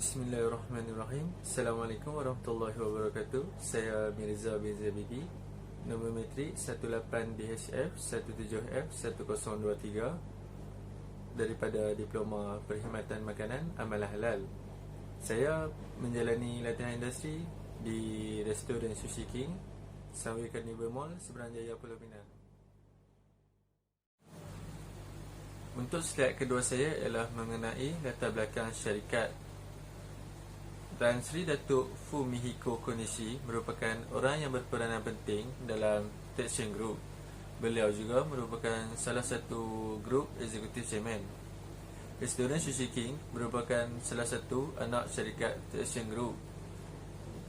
Bismillahirrahmanirrahim. Assalamualaikum warahmatullahi wabarakatuh. Saya Mirza bin Zabidi. Nombor metrik 18BHF 17F1023 daripada Diploma Perkhidmatan Makanan Amalan Halal. Saya menjalani latihan industri di restoran Sushi King, Sunway Carnival Mall, Seberang Jaya, Pulau Pinang. Untuk slide kedua saya ialah mengenai latar belakang syarikat. Tan Sri Datuk Fumihiko Konishi merupakan orang yang berperanan penting dalam Tetsuya Group. Beliau juga merupakan salah satu grup eksekutif chairman. Restoran Sushi King merupakan salah satu anak syarikat Tetsuya Group.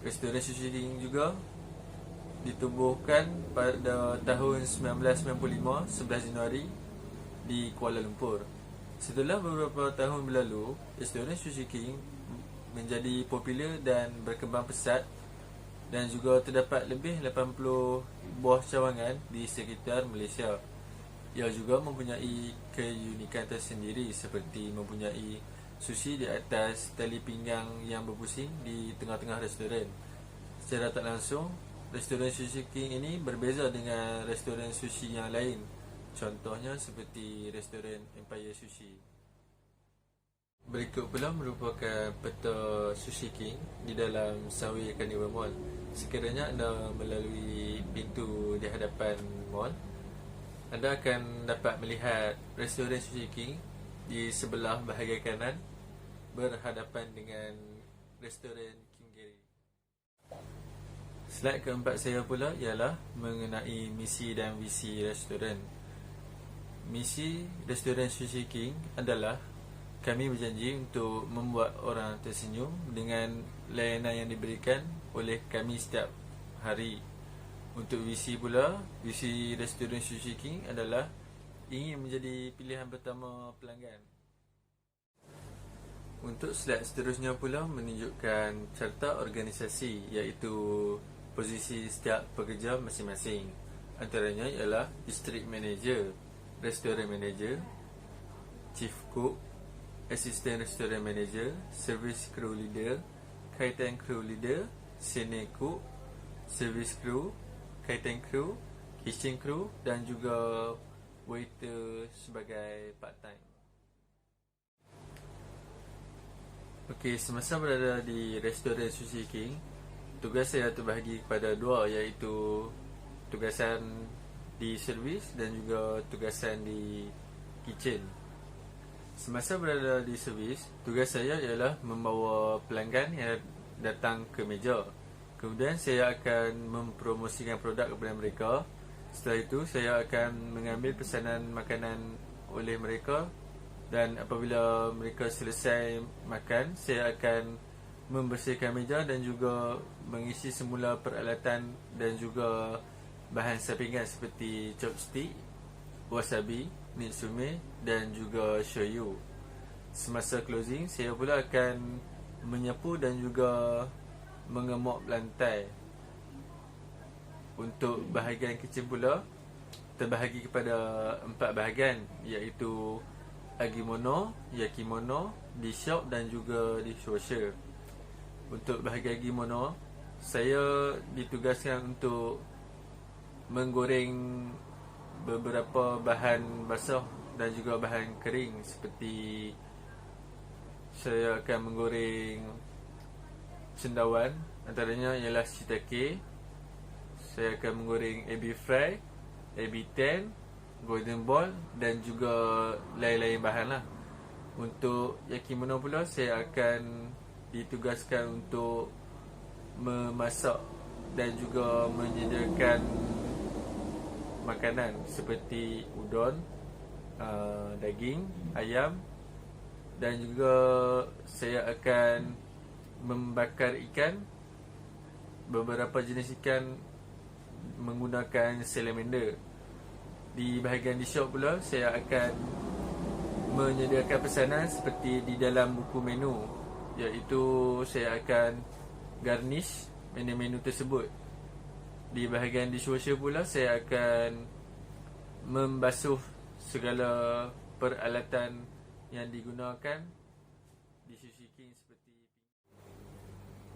Restoran Sushi King juga ditubuhkan pada tahun 1995, 11 Januari di Kuala Lumpur. Setelah beberapa tahun berlalu, restoran Sushi King menjadi popular dan berkembang pesat, dan juga terdapat lebih 80 buah cawangan di sekitar Malaysia. Ia juga mempunyai keunikan tersendiri seperti mempunyai sushi di atas tali pinggang yang berpusing di tengah-tengah restoran. Secara tak langsung, restoran Sushi King ini berbeza dengan restoran sushi yang lain. Contohnya seperti restoran Empire Sushi. Berikut pula merupakan peta Sushi King di dalam Sunway Carnival Mall. Sekiranya anda melalui pintu di hadapan mall, anda akan dapat melihat restoran Sushi King di sebelah bahagian kanan berhadapan dengan restoran King Gary. Slide keempat saya pula ialah mengenai misi dan visi restoran. Misi restoran Sushi King adalah kami berjanji untuk membuat orang tersenyum dengan layanan yang diberikan oleh kami setiap hari. Untuk visi pula, visi restoran Sushi King adalah ingin menjadi pilihan pertama pelanggan. Untuk slide seterusnya pula menunjukkan carta organisasi, iaitu posisi setiap pekerja masing-masing. Antaranya ialah District Manager, Restaurant Manager, Chief Cook, Assistant Restaurant Manager, Service Crew Leader, Kaitan Crew Leader, Senior Cook, Service Crew, Kaitan Crew, Kitchen Crew dan juga waiter sebagai part-time. Okey, semasa berada di restoran Sushi King, tugas saya terbahagi kepada dua, iaitu tugasan di servis dan juga tugasan di kitchen. Semasa berada di servis, tugas saya ialah membawa pelanggan yang datang ke meja. Kemudian saya akan mempromosikan produk kepada mereka. Setelah itu saya akan mengambil pesanan makanan oleh mereka, dan apabila mereka selesai makan, saya akan membersihkan meja dan juga mengisi semula peralatan dan juga bahan sampingan seperti chopstick, wasabi, mitsume dan juga shoyu. Semasa closing, saya pula akan menyapu dan juga mengemop lantai. Untuk bahagian kitchen pula terbahagi kepada 4 bahagian, iaitu agimono, yakimono, dishop dan juga dishwasher. Untuk bahagian agimono, saya ditugaskan untuk menggoreng beberapa bahan basah dan juga bahan kering, seperti saya akan menggoreng cendawan, antaranya ialah shiitake. Saya akan menggoreng ebi fry, ebi ten, golden ball dan juga lain-lain bahan lah. Untuk yakimono pula, saya akan ditugaskan untuk memasak dan juga menyediakan makanan seperti udon, daging, ayam, dan juga saya akan membakar ikan, beberapa jenis ikan menggunakan salamander. Di bahagian di shop pula, saya akan menyediakan pesanan seperti di dalam buku menu, iaitu saya akan garnish menu-menu tersebut. Di bahagian dishwasher pula, saya akan membasuh segala peralatan yang digunakan di Sushi King seperti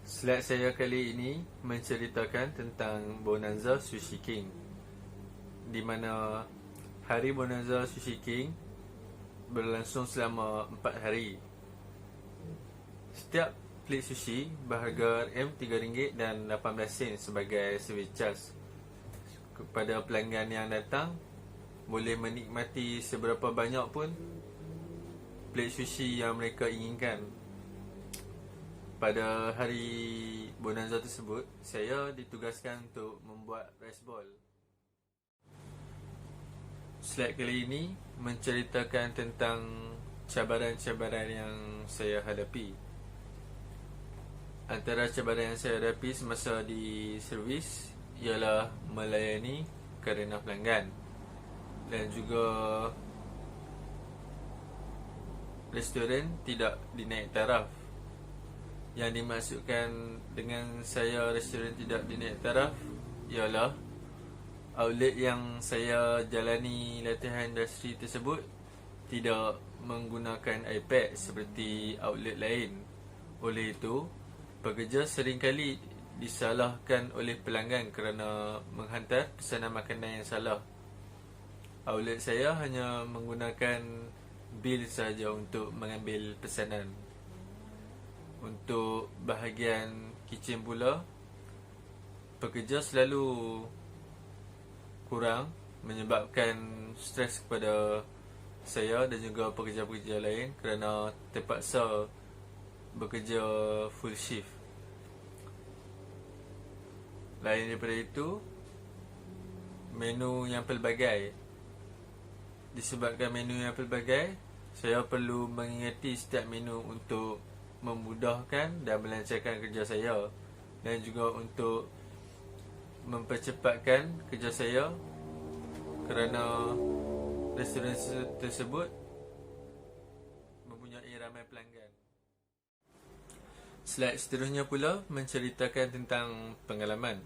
Slide saya kali ini menceritakan tentang Bonanza Sushi King, di mana hari Bonanza Sushi King berlangsung selama 4 hari. Setiap plate sushi berharga RM3.18 sebagai service charge. Kepada pelanggan yang datang, boleh menikmati seberapa banyak pun plate sushi yang mereka inginkan. Pada hari Bonanza tersebut, saya ditugaskan untuk membuat rice ball. Slide kali ini menceritakan tentang cabaran-cabaran yang saya hadapi. Antara cabaran yang saya hadapi semasa di servis ialah melayani kerana pelanggan, dan juga restoran tidak dinaik taraf. Yang dimaksudkan dengan saya restoran tidak dinaik taraf ialah outlet yang saya jalani latihan industri tersebut tidak menggunakan iPad seperti outlet lain. Oleh itu, pekerja seringkali disalahkan oleh pelanggan kerana menghantar pesanan makanan yang salah. Outlet saya hanya menggunakan bil sahaja untuk mengambil pesanan. Untuk bahagian kitchen pula, pekerja selalu kurang, menyebabkan stres kepada saya dan juga pekerja-pekerja lain kerana terpaksa bekerja full shift. Lain daripada itu, menu yang pelbagai. Disebabkan menu yang pelbagai, saya perlu mengingati setiap menu untuk memudahkan dan melancarkan kerja saya, dan juga untuk mempercepatkan kerja saya kerana restoran tersebut mempunyai ramai pelanggan. Slide seterusnya pula menceritakan tentang pengalaman.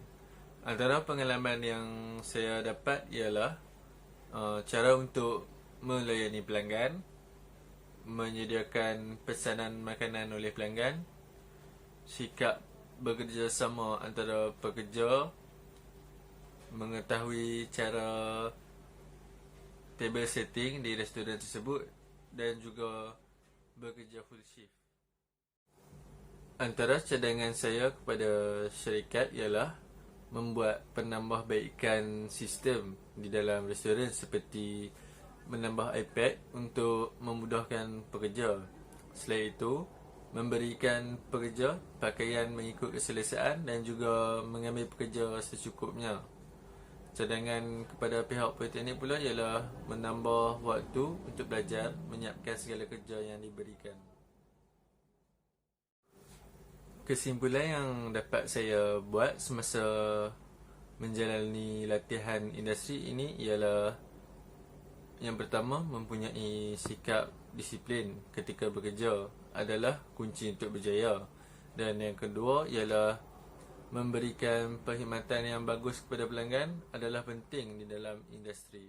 Antara pengalaman yang saya dapat ialah cara untuk melayani pelanggan, menyediakan pesanan makanan oleh pelanggan, sikap bekerjasama antara pekerja, mengetahui cara table setting di restoran tersebut, dan juga bekerja full shift. Antara cadangan saya kepada syarikat ialah membuat penambahbaikan sistem di dalam restoran, seperti menambah iPad untuk memudahkan pekerja. Selain itu, memberikan pekerja pakaian mengikut keselesaan dan juga mengambil pekerja secukupnya. Cadangan kepada pihak politeknik pula ialah menambah waktu untuk belajar, menyiapkan segala kerja yang diberikan. Kesimpulan yang dapat saya buat semasa menjalani latihan industri ini ialah, yang pertama, mempunyai sikap disiplin ketika bekerja adalah kunci untuk berjaya. Dan yang kedua ialah memberikan perkhidmatan yang bagus kepada pelanggan adalah penting di dalam industri.